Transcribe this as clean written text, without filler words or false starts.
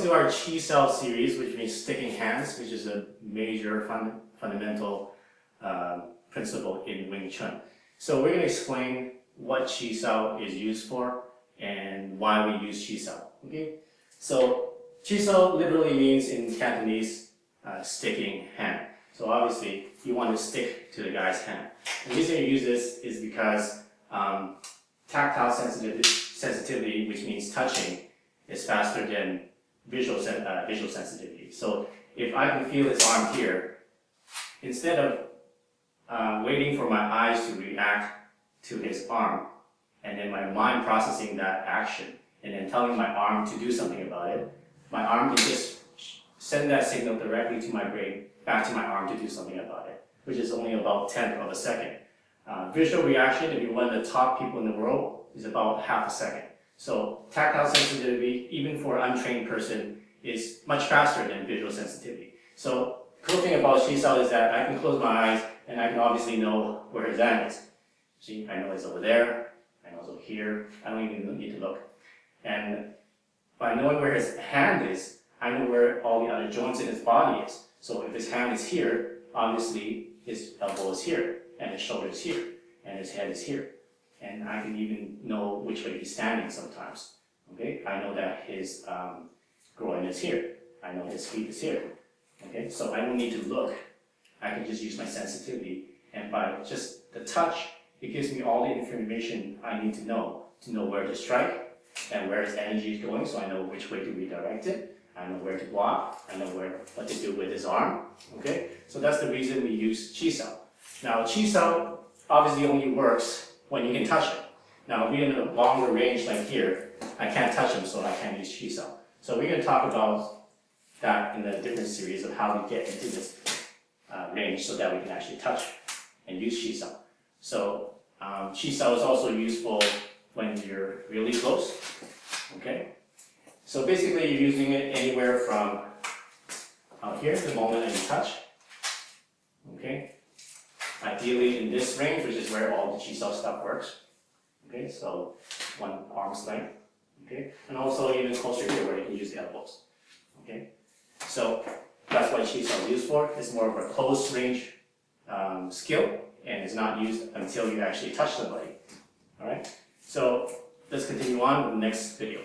to our Chi Sao series, which means sticking hands, which is a major fundamental principle in Wing Chun. So we're going to explain what Chi Sao is used for and why we use Chi Sao. Okay? So Chi Sao literally means in Cantonese sticking hand. So obviously you want to stick to the guy's hand. The reason you use this is because tactile sensitivity, which means touching, is faster than visual sensitivity. So if I can feel his arm here, instead of waiting for my eyes to react to his arm, and then my mind processing that action, and then telling my arm to do something about it, my arm can just send that signal directly to my brain, back to my arm to do something about it, which is only about 1/10 of a second. Visual reaction, if you're one of the top people in the world, is about half a second. So tactile sensitivity, even for an untrained person, is much faster than visual sensitivity. So the cool thing about Chi Sao is that I can close my eyes and I can obviously know where his hand is. See, I know it's over there, I know it's over here, I don't even need to look. And by knowing where his hand is, I know where all the other joints in his body is. So if his hand is here, obviously his elbow is here, and his shoulder is here, and his head is here. And I can even know which way he's standing sometimes. Okay, I know that his groin is here. I know his feet is here. Okay, so I don't need to look. I can just use my sensitivity, and by just the touch, it gives me all the information I need to know where to strike and where his energy is going. So I know which way to redirect it. I know where to block. I know what to do with his arm. Okay, so that's the reason we use Chi Sao. Now, Chi Sao obviously only works when you can touch it. Now, if we're in a longer range like here, I can't touch him, so I can't use Chi Sao. So we're going to talk about that in a different series of how we get into this range so that we can actually touch and use Chi Sao. So Chi Sao is also useful when you're really close. Okay? So basically, you're using it anywhere from out here, the moment that you touch. Okay? Ideally in this range, which is where all the Chi Sao stuff works. Okay, so one arm's length. Okay, and also even closer here where you can use the elbows. Okay, so that's what Chi Sao is used for. It's more of a close range skill, and it's not used until you actually touch somebody. All right, so let's continue on with the next video.